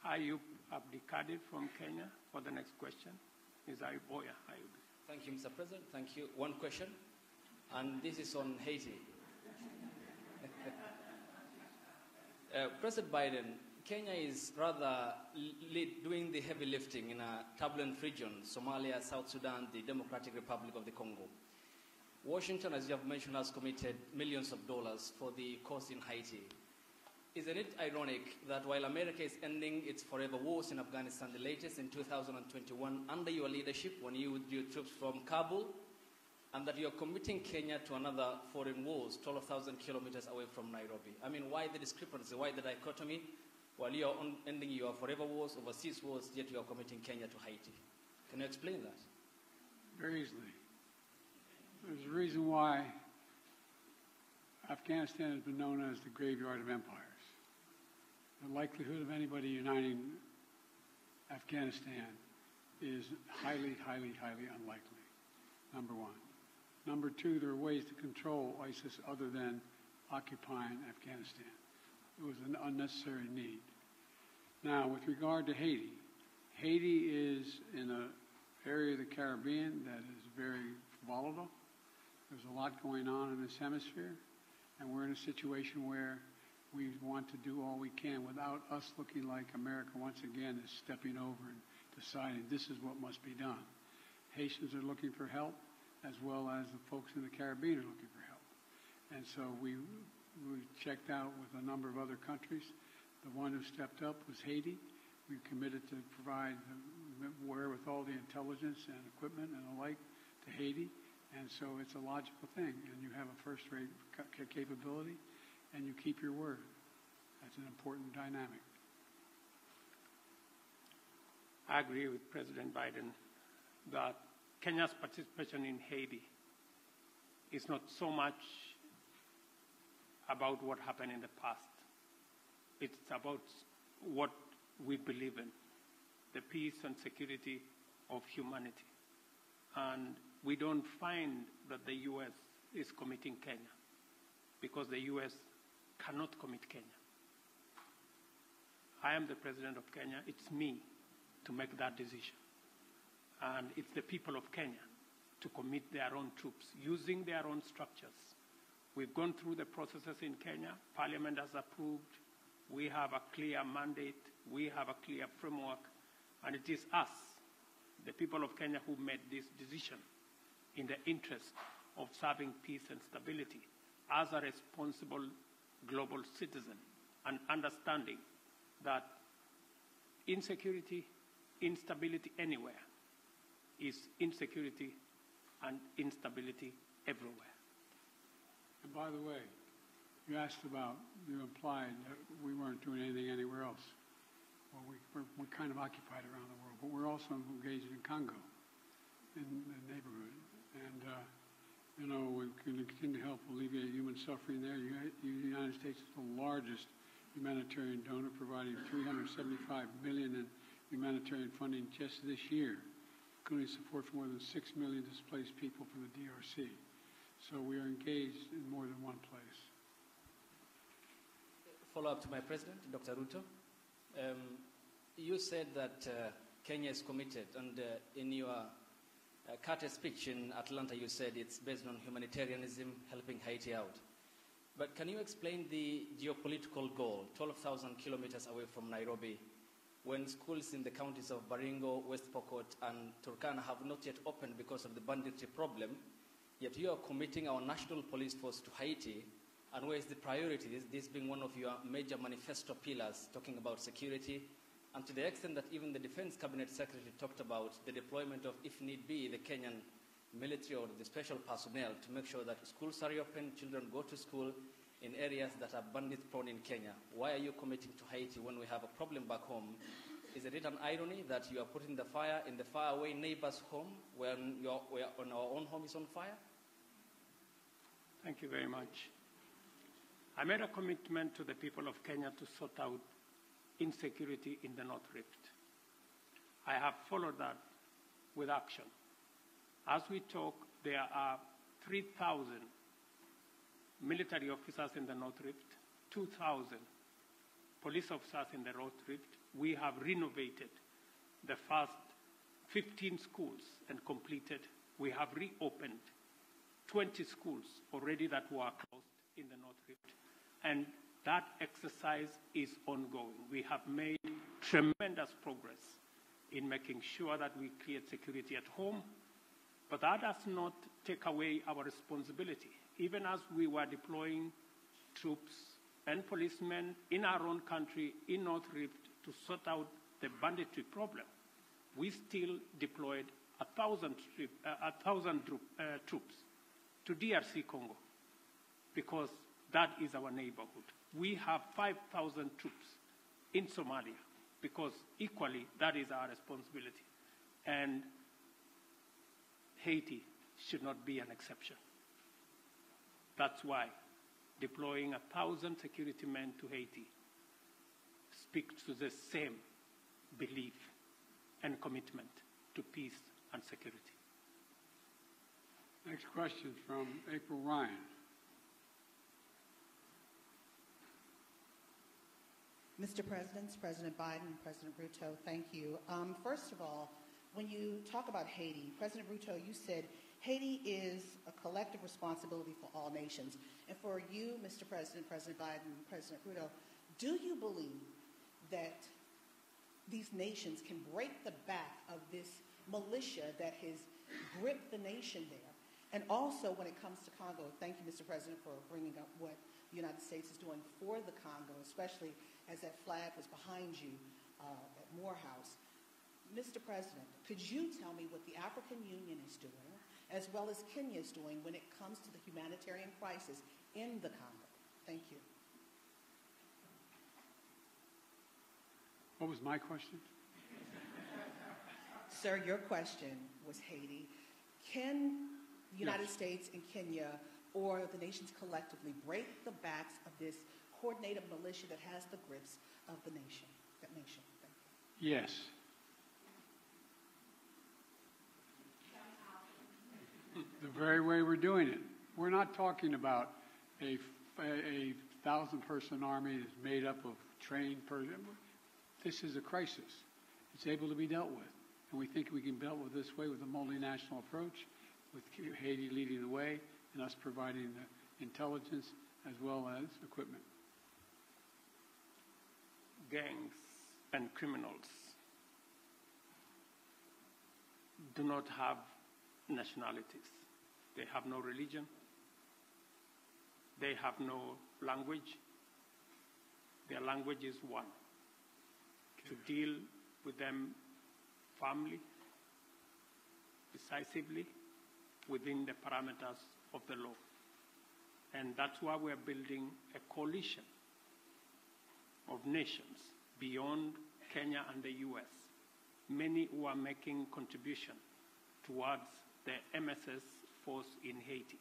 Ayub Abdikadir from Kenya for the next question. Is Ayub? Oh, yeah, Ayub. Thank you, Mr. President. Thank you. One question, and this is on Haiti. President Biden, Kenya is rather doing the heavy lifting in a turbulent region, Somalia, South Sudan, the Democratic Republic of the Congo. Washington, as you have mentioned, has committed millions of dollars for the cause in Haiti. Isn't it ironic that while America is ending its forever wars in Afghanistan, the latest in 2021, under your leadership, when you withdrew troops from Kabul, and that you're committing Kenya to another foreign wars 12,000 kilometers away from Nairobi? I mean, why the discrepancy, why the dichotomy? While you're ending your forever wars, overseas wars, yet you're committing Kenya to Haiti. Can you explain that? Very easily. There's a reason why Afghanistan has been known as the graveyard of empires. The likelihood of anybody uniting Afghanistan is highly, highly, highly unlikely, number one. Number two, there are ways to control ISIS other than occupying Afghanistan. It was an unnecessary need. Now, with regard to Haiti, Haiti is in an area of the Caribbean that is very volatile. There's a lot going on in this hemisphere, and we're in a situation where we want to do all we can without us looking like America once again is stepping over and deciding this is what must be done. Haitians are looking for help, as well as the folks in the Caribbean are looking for help. And so we checked out with a number of other countries. The one who stepped up was Haiti. We committed to provide the wherewithal, the intelligence and equipment and the like to Haiti. And so it's a logical thing. And you have a first-rate capability, and you keep your word. That's an important dynamic. I agree with President Biden that Kenya's participation in Haiti is not so much about what happened in the past. It's about what we believe in, the peace and security of humanity. And we don't find that the U.S. is committing Kenya because the U.S. cannot commit Kenya. I am the president of Kenya. It's me to make that decision. And it's the people of Kenya to commit their own troops using their own structures. We've gone through the processes in Kenya. Parliament has approved. We have a clear mandate. We have a clear framework. And it is us, the people of Kenya, who made this decision in the interest of serving peace and stability as a responsible global citizen, and understanding that insecurity, instability anywhere is insecurity and instability everywhere. And by the way, you asked about, you implied that we weren't doing anything anywhere else. Well, we're kind of occupied around the world, but we're also engaged in Congo, in the neighborhood. And, you know, we can continue to help alleviate human suffering there. The United States is the largest humanitarian donor, providing $375 million in humanitarian funding just this year, including support for more than 6 million displaced people from the DRC. So we are engaged in more than one place. Follow up to my president, Dr. Ruto. You said that Kenya is committed, and in your Carter speech in Atlanta, you said it's based on humanitarianism, helping Haiti out. But can you explain the geopolitical goal, 12,000 kilometers away from Nairobi, when schools in the counties of Baringo, West Pokot, and Turkana have not yet opened because of the banditry problem, yet you are committing our national police force to Haiti, and where is the priority, this being one of your major manifesto pillars, talking about security, and to the extent that even the Defense Cabinet Secretary talked about the deployment of, if need be, the Kenyan military or the special personnel to make sure that schools are open, children go to school in areas that are bandit-prone in Kenya. Why are you committing to Haiti when we have a problem back home? Is it an irony that you are putting the fire in the faraway neighbor's home when our own home is on fire? Thank you very much. I made a commitment to the people of Kenya to sort out insecurity in the North Rift. I have followed that with action. As we talk, there are 3,000 military officers in the North Rift, 2,000 police officers in the North Rift. We have renovated the first 15 schools and completed. We have reopened 20 schools already that were closed in the North Rift. And that exercise is ongoing. We have made tremendous progress in making sure that we create security at home, but that does not take away our responsibility. Even as we were deploying troops and policemen in our own country, in North Rift, to sort out the banditry problem, we still deployed 1,000 troops to DRC Congo, because that is our neighborhood. We have 5,000 troops in Somalia, because equally that is our responsibility. And Haiti should not be an exception. That's why deploying 1,000 security men to Haiti speaks to the same belief and commitment to peace and security. Next question from April Ryan. Mr. President, President Biden, President Ruto, thank you. First of all, when you talk about Haiti, President Ruto, you said Haiti is a collective responsibility for all nations. And for you, Mr. President, President Biden, President Ruto, do you believe that these nations can break the back of this militia that has gripped the nation there? And also, when it comes to Congo, thank you, Mr. President, for bringing up what the United States is doing for the Congo, especially as that flag was behind you at Morehouse. Mr. President, could you tell me what the African Union is doing, as well as Kenya is doing, when it comes to the humanitarian crisis in the Congo? Thank you. What was my question? Sir, your question was Haiti. Can the United States and Kenya, or the nations collectively, break the backs of this coordinated militia that has the grips of the nation? That nation. Thank you. Yes. The very way we're doing it. We're not talking about a 1,000-person army that's made up of trained persons. This is a crisis. It's able to be dealt with. And we think we can deal with this way with a multinational approach, with Haiti leading the way, and us providing the intelligence as well as equipment. Gangs and criminals do not have nationalities. They have no religion. They have no language. Their language is one. To deal with them firmly, decisively, within the parameters of the law. And that's why we're building a coalition of nations beyond Kenya and the U.S., many who are making contribution towards the MSS force in Haiti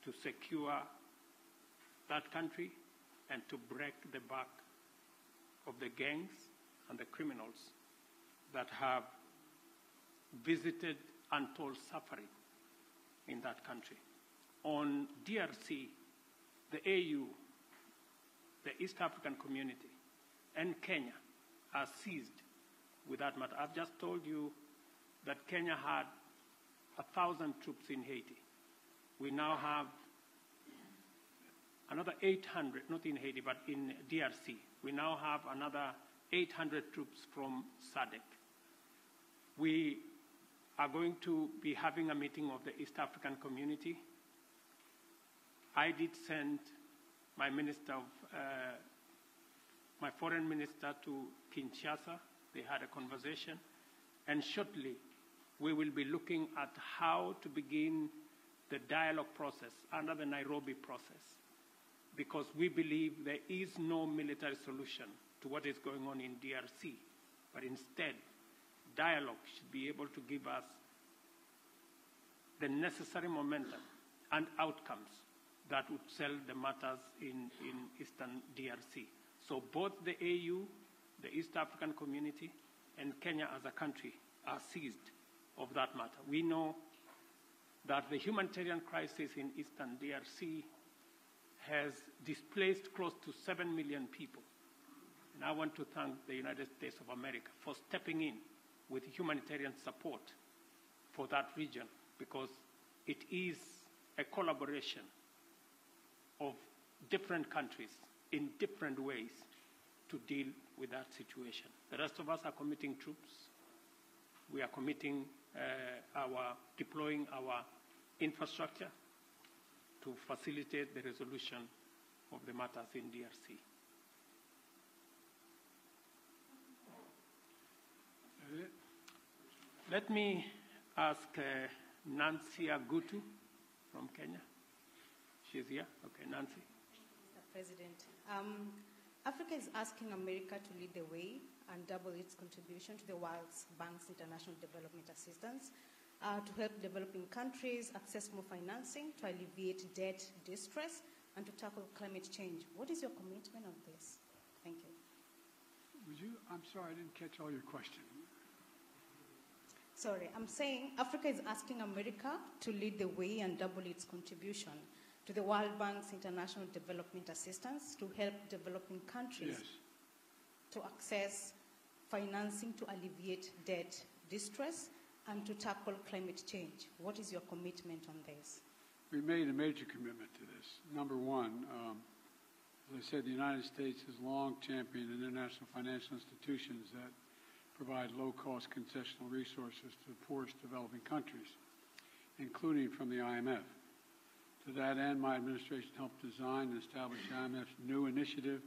to secure that country and to break the back of the gangs and the criminals that have visited untold suffering in that country. On DRC, the AU, the East African Community, and Kenya are seized with that matter. I've just told you that Kenya had 1,000 troops in Haiti. We now have another 800, not in Haiti, but in DRC. We now have another 800 troops from SADC. We are going to be having a meeting of the East African Community. I did send my my foreign minister to Kinshasa. They had a conversation. And shortly, we will be looking at how to begin the dialogue process under the Nairobi process, because we believe there is no military solution to what is going on in DRC, but instead, dialogue should be able to give us the necessary momentum and outcomes that would sell the matters in Eastern DRC. So both the AU, the East African Community, and Kenya as a country are seized of that matter. We know that the humanitarian crisis in Eastern DRC has displaced close to 7 million people And I want to thank the United States of America for stepping in with humanitarian support for that region, because it is a collaboration of different countries in different ways to deal with that situation. The rest of us are committing troops. We are committing deploying our infrastructure to facilitate the resolution of the matters in DRC. Let me ask Nancy Agutu from Kenya. She's here. Okay, Nancy. Mr. President, Africa is asking America to lead the way and double its contribution to the World Bank's International Development Assistance to help developing countries access more financing, to alleviate debt distress, and to tackle climate change. What is your commitment on this? Thank you. I'm sorry, I didn't catch all your question. Sorry, I'm saying Africa is asking America to lead the way and double its contribution to the World Bank's International Development Assistance to help developing countries to access financing to alleviate debt distress and to tackle climate change. What is your commitment on this? We made a major commitment to this. Number one, as I said, the United States has long championed international financial institutions that provide low-cost concessional resources to the poorest developing countries, including from the IMF. To that end, my administration helped design and establish the IMF's new initiative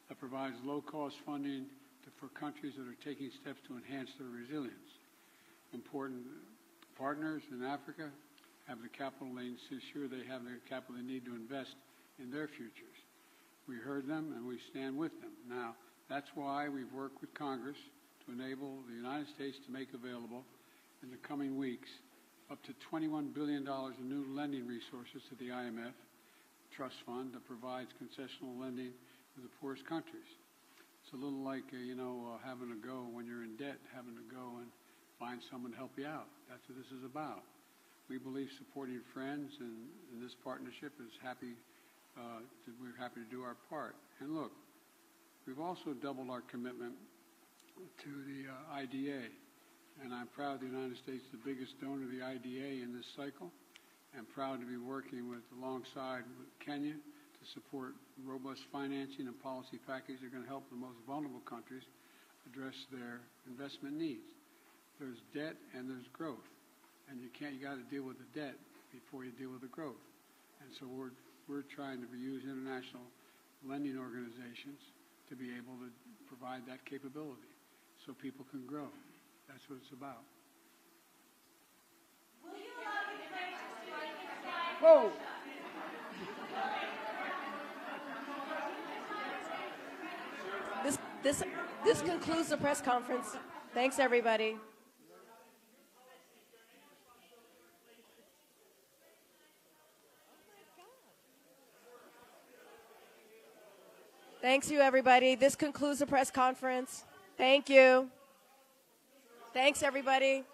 that provides low-cost funding for countries that are taking steps to enhance their resilience. Important partners in Africa have the capital they need to ensure they have the capital they need to invest in their futures. We heard them and we stand with them. Now, that's why we've worked with Congress to enable the United States to make available in the coming weeks up to $21 billion in new lending resources to the IMF trust fund that provides concessional lending to the poorest countries. It's a little like, having to go when you're in debt, having to go and find someone to help you out. That's what this is about. We believe supporting friends and this partnership is we're happy to do our part. And look, we've also doubled our commitment to the IDA. And I'm proud the United States is the biggest donor to the IDA in this cycle. I'm proud to be working alongside with Kenya to support robust financing and policy packages that are going to help the most vulnerable countries address their investment needs. There's debt and there's growth. And you got to deal with the debt before you deal with the growth. And so we're trying to use international lending organizations to be able to provide that capability so people can grow. That's what it's about. Will you allow me to break this? Whoa! This concludes the press conference. Thanks, everybody. Thanks, you, everybody. This concludes the press conference. Thank you. Thanks, everybody.